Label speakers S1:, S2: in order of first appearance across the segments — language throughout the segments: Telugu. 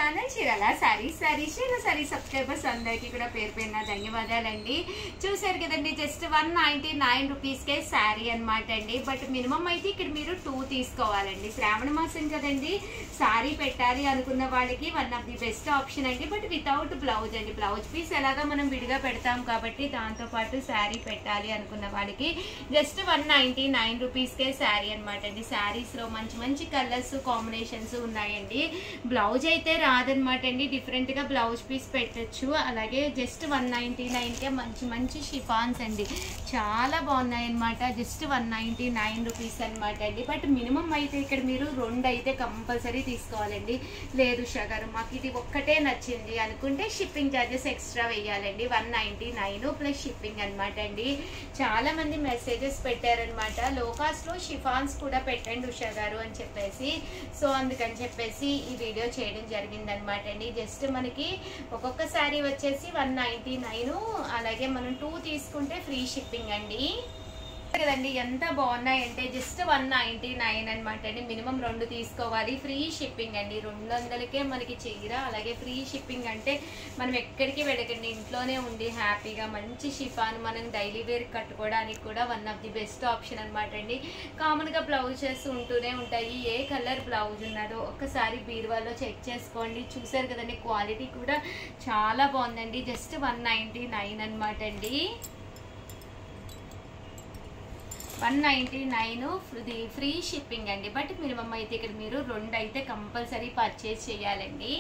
S1: ఛానల్ చీరాల సారీస్ సబ్స్క్రైబర్స్ అందరికీ కూడా పేరు పేరున ధన్యవాదాలండి. చూసారు కదండి, జస్ట్ 199 రూపీస్కే శారీ అనమాట అండి. బట్ మినిమం అయితే ఇక్కడ మీరు 2 తీసుకోవాలండి. శ్రావణ మాసం కదండి, శారీ పెట్టాలి అనుకున్న వాళ్ళకి one of the best option అండి. బట్ వితౌట్ బ్లౌజ్ అండి. బ్లౌజ్ పీస్ ఎలాగా మనం విడిగా పెడతాం కాబట్టి దాంతో పాటు శారీ పెట్టాలి అనుకున్న వాళ్ళకి జస్ట్ 199 రూపీస్కే శారీ అనమాట అండి. శారీస్ లో మంచి మంచి కలర్స్ కాంబినేషన్స్ ఉన్నాయండి. బ్లౌజ్ అయితే రాదనమాట అండి, డిఫరెంట్ గా బ్లౌజ్ పీస్ పెట్టచ్చు. అలాగే జస్ట్ 199కే మంచి మంచి షిఫాన్స్ అండి, చాలా బాగున్నాయి అనమాట. జస్ట్ 199 రూపీస్ అనమాట అండి. బట్ మినిమం అయితే ఇక్కడ మీరు 2 అయితే కంపల్సరీ తీసుకోవాలండి. లేదు షగారు మాకు ఇది ఒక్కటే నచ్చింది అనుకుంటే షిప్పింగ్ ఛార్జెస్ ఎక్స్ట్రా వేయాలండి. 199 ప్లస్ షిప్పింగ్ అనమాట అండి. చాలా మంది మెసేజెస్ పెట్టారనమాట, లో కాస్ట్ లో షిఫాన్స్ కూడా పెట్టండి ఉషా గారు అని చెప్పేసి. సో అందుకని చెప్పేసి ఈ వీడియో చేయడం జరిగింది అనమాట అండి. జస్ట్ మనకి ఒక్కొక్క శారీ వచ్చేసి 199, అలాగే మనం 2 తీసుకుంటే ఫ్రీ షిప్పింగ్ అండి. కదండి ఎంత బాగున్నాయంటే జస్ట్ 199 అనమాట అండి. మినిమం 2 తీసుకోవాలి, ఫ్రీ షిప్పింగ్ అండి. 200కే మనకి చీర, అలాగే ఫ్రీ షిప్పింగ్. అంటే మనం ఎక్కడికి వెళ్ళకండి, ఇంట్లోనే ఉండి హ్యాపీగా మంచి షిఫాన్ మనం డైలీ వేర్ కట్టుకోవడానికి కూడా one of the best option అనమాట అండి. కామన్గా బ్లౌజెస్ ఉంటూనే ఉంటాయి, ఏ కలర్ బ్లౌజ్ ఉన్నదో ఒక్కసారి బీరువాలో చెక్ చేసుకోండి. చూసారు కదండి, క్వాలిటీ కూడా చాలా బాగుందండి. జస్ట్ 199 అనమాట అండి. 199 ఫ్రీ షిప్పింగ్ అండి. బట్ మినిమం అయితే ఇక్కడ మీరు 2 అయితే కంపల్సరీ పర్చేజ్ చేయాలండి.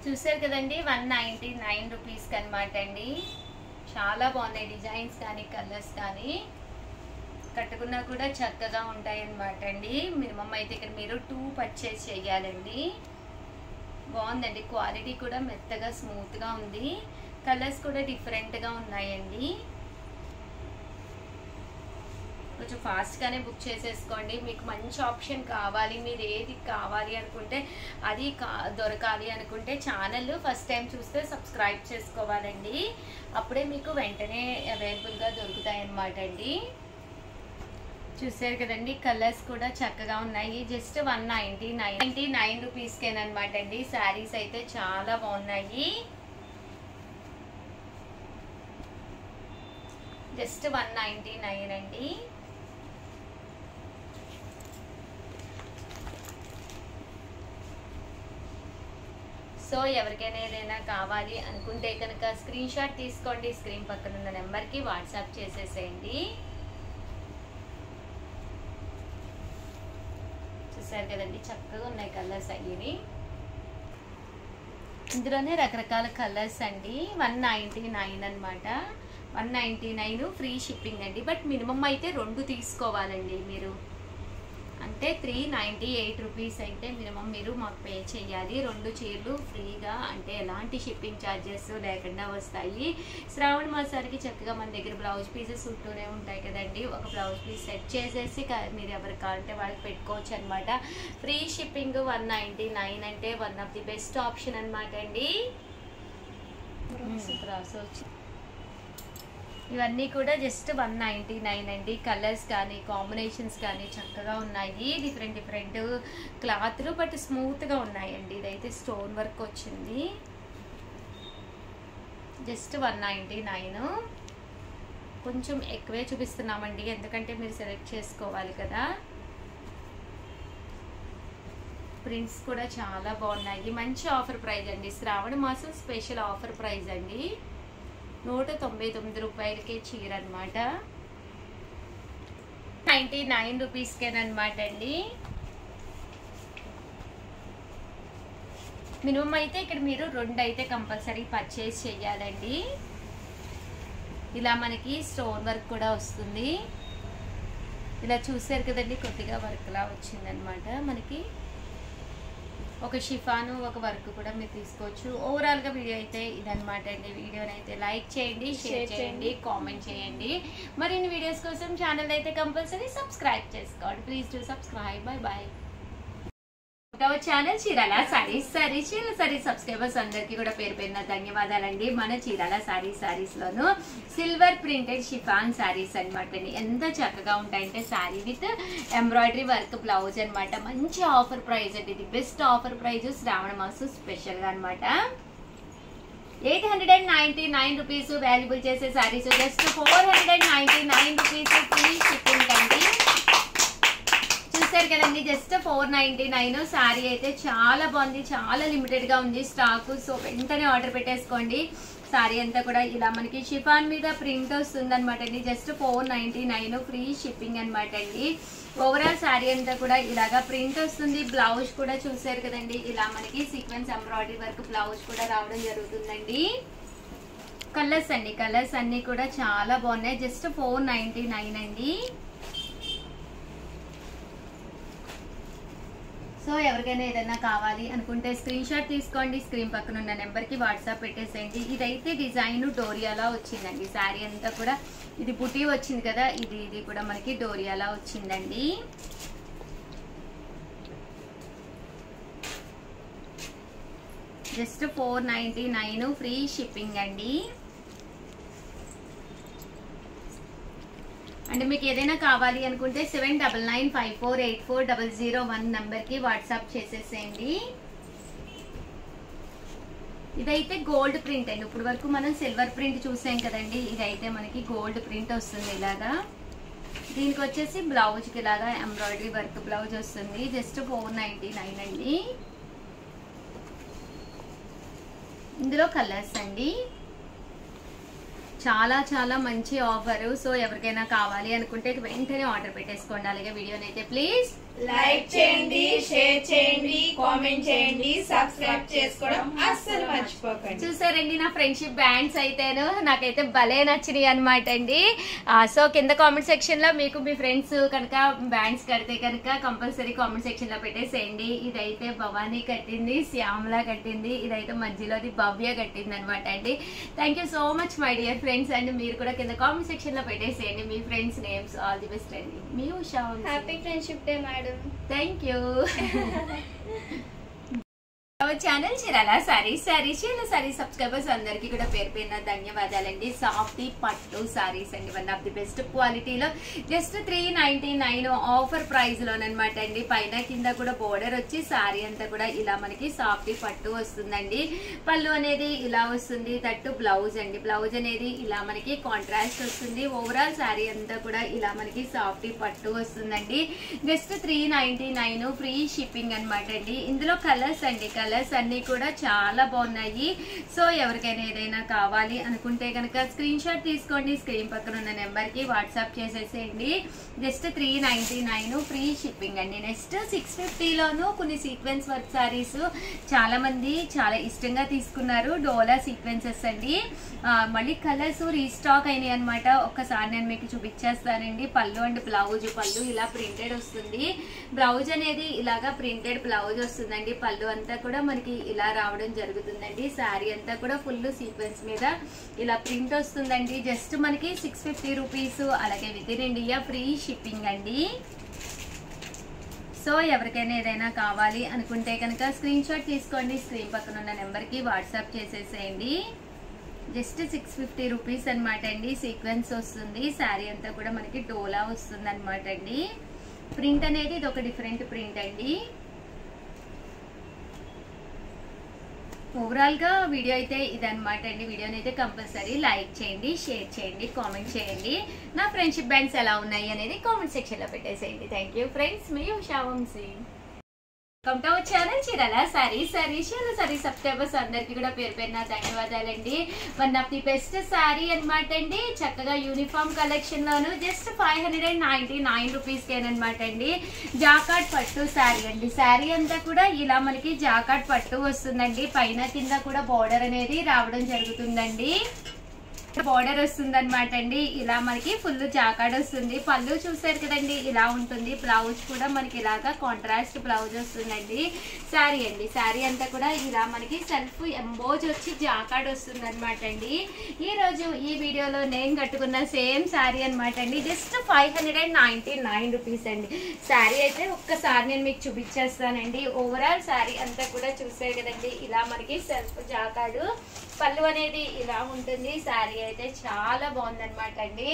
S1: చూసారు కదండి, 199 రూపీస్కి అనమాట అండి. చాలా బాగున్నాయి డిజైన్స్ కానీ కలర్స్ కానీ, కట్టుకున్నా కూడా చక్కగా ఉంటాయి అనమాట అండి. మినిమం అయితే ఇక్కడ మీరు 2 పర్చేజ్ చేయాలండి. బాగుందండి, క్వాలిటీ కూడా మెత్తగా స్మూత్గా ఉంది. కలర్స్ కూడా డిఫరెంట్గా ఉన్నాయండి. కొంచెం ఫాస్ట్గానే బుక్ చేసేసుకోండి. మీకు మంచి ఆప్షన్ కావాలి, మీరు ఏది కావాలి అనుకుంటే అది దొరకాలి అనుకుంటే ఛానల్ ఫస్ట్ టైం చూస్తే సబ్స్క్రైబ్ చేసుకోవాలండి. అప్పుడే మీకు వెంటనే అవైలబుల్గా దొరుకుతాయి అన్నమాట అండి. చూసారు కదండి, కలర్స్ కూడా చక్కగా ఉన్నాయి. జస్ట్ 199 రూపీస్కేనమాట అండి. శారీస్ అయితే చాలా బాగున్నాయి. జస్ట్ 199 అండి. సో ఎవరికైనా ఏదైనా కావాలి అనుకుంటే కనుక స్క్రీన్ షాట్ తీసుకోండి, స్క్రీన్ పక్కన ఉన్న నెంబర్కి వాట్సాప్ చేసేసేయండి. చూసారు కదండి, చక్కగా ఉన్నాయి కలర్స్ అయ్యి. ఇందులోనే రకరకాల కలర్స్ అండి. 199 అనమాట. 199 ఫ్రీ షిప్పింగ్ అండి. బట్ మినిమం అయితే 2 తీసుకోవాలండి మీరు. అంటే 398 రూపీస్ అయితే మినిమం మీరు మాకు పే చేయాలి. 2 చీరలు ఫ్రీగా, అంటే ఎలాంటి షిప్పింగ్ ఛార్జెస్ లేకుండా వస్తాయి. శ్రావణ మాసానికి చక్కగా మన దగ్గర బ్లౌజ్ పీసెస్ ఉంటూనే ఉంటాయి కదండి. ఒక బ్లౌజ్ పీస్ సెట్ చేసేసి మీరు ఎవరికి కావాలంటే వాళ్ళకి పెట్టుకోవచ్చు అనమాట. ఫ్రీ షిప్పింగ్ 199 అంటే one of the best option అనమాట అండి. ఇవన్నీ కూడా జస్ట్ 199 అండి. కలర్స్ కానీ కాంబినేషన్స్ కానీ చక్కగా ఉన్నాయి. డిఫరెంట్ క్లాత్లు, బట్ స్మూత్గా ఉన్నాయండి. ఇదైతే స్టోన్ వర్క్ వచ్చింది. జస్ట్ 199. కొంచెం ఎక్కువే చూపిస్తున్నామండి, ఎందుకంటే మీరు సెలెక్ట్ చేసుకోవాలి కదా. ప్రింట్స్ కూడా చాలా బాగున్నాయి. మంచి ఆఫర్ ప్రైస్ అండి. శ్రావణ మాసం స్పెషల్ ఆఫర్ ప్రైస్ అండి. 199 రూపాయలకే చీర అనమాట. 99 రూపీస్కేనమాట అండి. మినిమం అయితే ఇక్కడ మీరు 2 అయితే కంపల్సరీ పర్చేస్ చేయాలండి. ఇలా మనకి స్టోన్ వర్క్ కూడా వస్తుంది. ఇలా చూసారు కదండి, కొద్దిగా వర్క్ లా వచ్చిందనమాట మనకి. ఒక షిఫాను, ఒక వర్క్ కూడా మీరు తీసుకోవచ్చు. ఓవరాల్గా వీడియో అయితే ఇదనమాట అండి. వీడియోని అయితే లైక్ చేయండి, షేర్ చేయండి, కామెంట్ చేయండి. మరిన్ని వీడియోస్ కోసం ఛానల్ అయితే కంపల్సరీ సబ్స్క్రైబ్ చేసుకోండి. Please do subscribe. Bye bye. Channel Chirala sarees subscribers అందరికి కూడా పేరు పేరున ధన్యవాదాలండి. మన చీరాల సారీస్ లోను సిల్వర్ ప్రింటెడ్ షిఫాన్ సారీస్ అనమాట అండి. ఎంత చక్కగా ఉంటాయంటే saree with embroidery work blouse అనమాట. మంచి ఆఫర్ ప్రైస్ అండి. ఇది బెస్ట్ ఆఫర్ ప్రైస్ శ్రావణ మాసం స్పెషల్ గా అనమాట. 899 రూపీస్ వాల్యుబుల్ చేసే saris just 499 rupees free shipping అండి. చూసారు కదండి, జస్ట్ 499. సారీ అయితే చాలా బాగుంది, చాలా లిమిటెడ్ గా ఉంది స్టాక్. సో వెంటనే ఆర్డర్ పెట్టేసుకోండి. సారీ అంతా కూడా ఇలా మనకి షిఫాన్ మీద ప్రింట్ వస్తుంది అనమాట అండి. జస్ట్ 499 ఫ్రీ షిప్పింగ్ అనమాట అండి. ఓవరాల్ సారీ అంతా కూడా ఇలాగా ప్రింట్ వస్తుంది. బ్లౌజ్ కూడా చూసారు కదండి, ఇలా మనకి సీక్వెన్స్ ఎంబ్రాయిడరీ వర్క్ బ్లౌజ్ కూడా రావడం జరుగుతుందండి. కలర్స్ అన్ని కూడా చాలా బాగున్నాయి. జస్ట్ 499 అండి. సో ఎవరికైనా ఏదైనా కావాలి అనుకుంటే స్క్రీన్ షాట్ తీసుకోండి. స్క్రీన్ పక్కన ఉన్న నెంబర్కి వాట్సాప్ పెట్టేసేయండి. ఇదైతే డిజైన్ డోరియాలా వచ్చిందండి. శారీ అంతా కూడా ఇది బుటీ వచ్చింది కదా, ఇది కూడా మనకి డోరియాలా వచ్చిందండి. జస్ట్ 499 ఫ్రీ షిప్పింగ్ అండి. అంటే మీకు ఏదైనా కావాలి అనుకుంటే 7995484001 నెంబర్కి వాట్సాప్ చేసేసేయండి. ఇదైతే గోల్డ్ ప్రింట్ అండి. ఇప్పుడు వరకు మనం సిల్వర్ ప్రింట్ చూసాం కదండి, ఇదైతే మనకి గోల్డ్ ప్రింట్ వస్తుంది ఇలాగా. దీనికి వచ్చేసి బ్లౌజ్కి ఇలాగా ఎంబ్రాయిడరీ వర్క్ బ్లౌజ్ వస్తుంది. జస్ట్ 499 అండి. ఇందులో కలర్స్ అండి. చాలా చాలా మంచి ఆఫర్. సో ఎవరికైనా కావాలి అనుకుంటే వెంటనే ఆర్డర్ పెట్టేసుకోండి. అలాగే వీడియోని అయితే ప్లీజ్
S2: లైక్ చేయండి, షేర్ చేయండి, కామెంట్ చేయండి, సబ్స్క్రైబ్ చేసుకోవడం అస్సలు మర్చిపోకండి.
S1: చూసారండి, నా ఫ్రెండ్షిప్ బ్యాండ్స్ అయితేను నాకైతే భలే నచ్చినాయి అనమాట అండి. సో కింద కామెంట్ సెక్షన్ లో మీకు మీ ఫ్రెండ్స్ కనుక బ్యాండ్స్ కడితే కనుక కంపల్సరీ కామెంట్ సెక్షన్ లో పెట్టేసేయండి. ఇదైతే భవానీ కట్టింది, శ్యామలా కట్టింది, ఇదైతే మధ్యలోది భవ్య కట్టింది అనమాట అండి. Thank you so much my dear friends. And మీరు కూడా కింద కామెంట్ సెక్షన్ లో పెట్టేసేయండి మీ friends names. All the best అండి. మీ Usha.
S3: Happy friendship day madam.
S1: Thank you. Channel Chirala sarees subscribers అందరికి కూడా పేరు పేరున ధన్యవాదాలండి. సాఫ్టీ పట్టు సారీస్ అండి. వన్ ఆఫ్ ది బెస్ట్ క్వాలిటీలో జస్ట్ 399 ఆఫర్ ప్రైస్ లోనమాట అండి. పైన కింద కూడా బోర్డర్ వచ్చి సారీ అంతా కూడా ఇలా మనకి సాఫ్టీ పట్టు వస్తుందండి. పళ్ళు అనేది ఇలా వస్తుంది. తట్టు బ్లౌజ్ అండి. బ్లౌజ్ అనేది ఇలా మనకి కాంట్రాస్ట్ వస్తుంది. ఓవరాల్ సారీ అంతా కూడా ఇలా మనకి సాఫ్టీ పట్టు వస్తుందండి. జస్ట్ 399 ఫ్రీ షిప్పింగ్ అనమాట అండి. ఇందులో కలర్స్ అండి. కలర్స్ అన్ని కూడా చాలా బాగున్నాయి. సో ఎవరికైనా ఏదైనా కావాలి అనుకుంటే కనుక స్క్రీన్ షాట్ తీసుకోండి. స్క్రీన్ పక్కన ఉన్న నెంబర్ కి వాట్సాప్ చేసేసేయండి. జస్ట్ 399 ఫ్రీ షిప్పింగ్ అండి. నెక్స్ట్ 650 లోను కొన్ని సీక్వెన్స్ వర్క్ సారీస్ చాలా మంది చాలా ఇష్టంగా తీసుకున్నారు. డోలా సీక్వెన్సెస్ అండి. మళ్ళీ కలర్స్ రీస్టాక్ అయినాయి అనమాట. ఒక్కసారి నేను మీకు చూపించేస్తానండి. పళ్ళు అండ్ బ్లౌజ్. పళ్ళు ఇలా ప్రింటెడ్ వస్తుంది. బ్లౌజ్ అనేది ఇలాగా ప్రింటెడ్ బ్లౌజ్ వస్తుందండి. పళ్ళు అంతా కూడా మనకి ఇలా రావడం జరుగుతుందండి. శారీ అంతా కూడా ఫుల్ సీక్వెన్స్ మీద ఇలా ప్రింట్ వస్తుందండి. జస్ట్ మనకి 650 రూపీస్. అలాగే within India free shipping అండి. సో ఎవరికైనా ఏదైనా కావాలి అనుకుంటే కనుక స్క్రీన్ షాట్ తీసుకోండి. స్క్రీన్ పక్కన ఉన్న నెంబర్కి వాట్సాప్ చేసేసేయండి. జస్ట్ 650 రూపీస్ అనమాట అండి. సీక్వెన్స్ వస్తుంది. శారీ అంతా కూడా మనకి డోలా వస్తుంది అనమాట అండి. ప్రింట్ అనేది ఇది ఒక డిఫరెంట్ ప్రింట్ అండి. ఓవరాల్ గా వీడియో అయితే ఇదనమాట అండి. వీడియోని అయితే కంపల్సరీ లైక్ చేయండి, షేర్ చేయండి, కామెంట్ చేయండి. నా ఫ్రెండ్షిప్ బ్యాండ్స్ ఎలా ఉన్నాయి అనేది కామెంట్ సెక్షన్ లో పెట్టేసేయండి. Thank you friends. మీ Usha Vamshi. Welcome to our channel Chirala sarees subscribers అందరికి కూడా పేరు పేరున ధన్యవాదాలండి. One of the best saree అనమాట అండి. చక్కగా యూనిఫామ్ కలెక్షన్ లోను జస్ట్ 599 రూపీస్ కేనమాట అండి. జాకాట్ పట్టు సారీ అండి. సారీ అంతా కూడా ఇలా మనకి జాకాట్ పట్టు వస్తుందండి. పైన కింద కూడా బోర్డర్ అనేది రావడం జరుగుతుందండి. బోర్డర్ వస్తుంది అనమాట అండి. ఇలా మనకి ఫుల్ జాకాడ్ వస్తుంది. పళ్ళు చూసారు కదండి ఇలా ఉంటుంది. బ్లౌజ్ కూడా మనకి ఇలాగా కాంట్రాస్ట్ బ్లౌజ్ వస్తుందండి. శారీ అండి, శారీ అంతా కూడా ఇలా మనకి సెల్ఫ్ ఎంబోజ్ వచ్చి జాకాడ్ వస్తుంది అనమాట అండి. ఈ రోజు ఈ వీడియోలో నేను కట్టుకున్న సేమ్ శారీ అనమాట అండి. జస్ట్ 599 రూపీస్ అండి. శారీ అయితే ఒక్కసారి నేను మీకు చూపించేస్తానండి. ఓవరాల్ శారీ అంతా కూడా చూసారు కదండి ఇలా మనకి సెల్ఫ్ జాకాడు. పళ్ళు అనేది ఇలా ఉంటుంది. శారీ అయితే చాలా బాగుందనమాట అండి.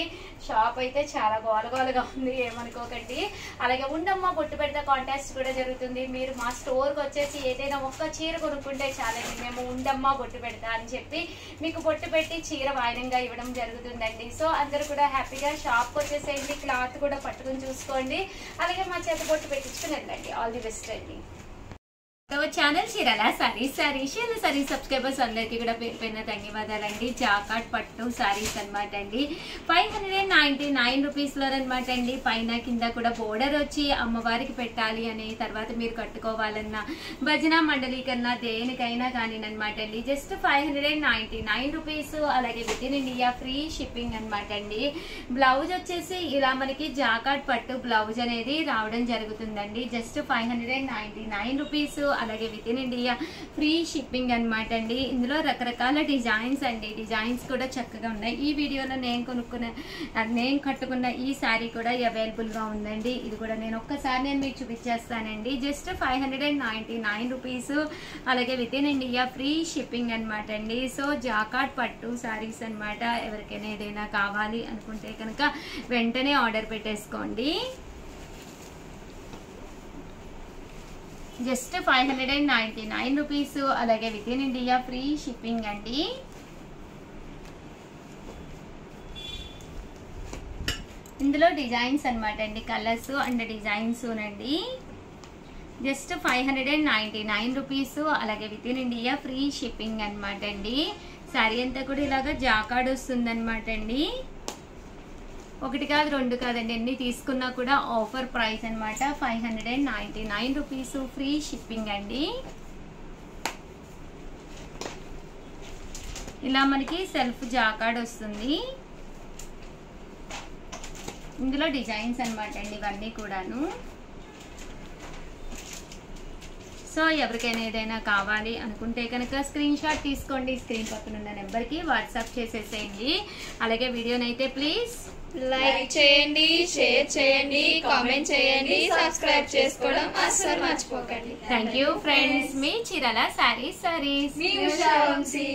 S1: షాప్ అయితే చాలా గోలగోలగా ఉంది, ఏమనుకోకండి. అలాగే ఉండమ్మ బొట్టు పెడతా కాంటెస్ట్ కూడా జరుగుతుంది. మీరు మా స్టోర్కి వచ్చేసి ఏదైనా ఒక్క చీర కొనుక్కుంటే చాలండి, మేము ఉండమ్మ బొట్టు పెడతా అని చెప్పి మీకు బొట్టు పెట్టి చీర వాయినంగా ఇవ్వడం జరుగుతుందండి. సో అందరూ కూడా హ్యాపీగా షాప్కి వచ్చేసేయండి. క్లాత్ కూడా పట్టుకుని చూసుకోండి. అలాగే మా చేత బొట్టు పెట్టించుకుని వెళ్ళండి. ఆల్ ది బెస్ట్ అండి. Channel Chirala saris sorry subscribers అందరికి కూడా పేరు పైన ధన్యవాదాలండి. జాకాట్ పట్టు సారీస్ అనమాట అండి. 599 రూపీస్ లో అనమాట అండి. పైన కింద కూడా బోర్డర్ వచ్చి అమ్మవారికి పెట్టాలి అని, తర్వాత మీరు కట్టుకోవాలన్నా భజన మండలి కన్నా దేనికైనా కానీ అనమాట అండి. Just 599 rupees. అలాగే within India free shipping అనమాట అండి. బ్లౌజ్ వచ్చేసి ఇలా మనకి జాకాట్ పట్టు బ్లౌజ్ అనేది రావడం జరుగుతుందండి. Just 599 rupees. అలాగే within India free shipping అనమాట అండి. ఇందులో రకరకాల డిజైన్స్ అండి. డిజైన్స్ కూడా చక్కగా ఉన్నాయి. ఈ వీడియోలో నేను కట్టుకున్న ఈ శారీ కూడా అవైలబుల్ గా ఉందండి. ఇది కూడా నేను ఒక్కసారి మీకు చూపించేస్తానండి. Just 599 rupees. అలాగే within India free shipping అనమాట అండి. సో జాకాట్ పట్టు శారీస్ అనమాట. ఎవరికైనా ఏదైనా కావాలి అనుకుంటే కనుక వెంటనే ఆర్డర్ పెట్టేసుకోండి. Just 599 rupees. అలాగే within India free shipping అండి. ఇందులో డిజైన్స్ అనమాట అండి, కలర్స్ అండ్ డిజైన్స్ అండి. Just 599 rupees. అలాగే within India free shipping అనమాట అండి. శారీ అంతా కూడా ఇలాగా జాకాడ్ వస్తుంది అనమాట అండి. ఒకటి కాదు రెండు కాదండి, ఎన్ని తీసుకున్నా కూడా ఆఫర్ ప్రైస్ అనమాట. 599 రూపీస్ ఫ్రీ షిప్పింగ్ అండి. ఇలా మనకి సెల్ఫ్ జాకాడ్ వస్తుంది. ఇందులో డిజైన్స్ అనమాట అండి ఇవన్నీ కూడాను. సో ఎవరికైనా ఏదైనా కావాలి అనుకుంటే కనుక స్క్రీన్ షాట్ తీసుకోండి. స్క్రీన్ పక్కన ఉన్న నెంబర్కి వాట్సాప్ చేసేసేయండి. అలాగే వీడియోనైతే ప్లీజ్
S2: లైక్ చేయండి, షేర్ చేయండి, కామెంట్ చేయండి, సబ్స్క్రైబ్ చేసుకోవడం అస్సలు మర్చిపోకండి.
S1: Thank you friends. మీ చీరాల సారీస్
S2: మీ ఉషా వంశీ.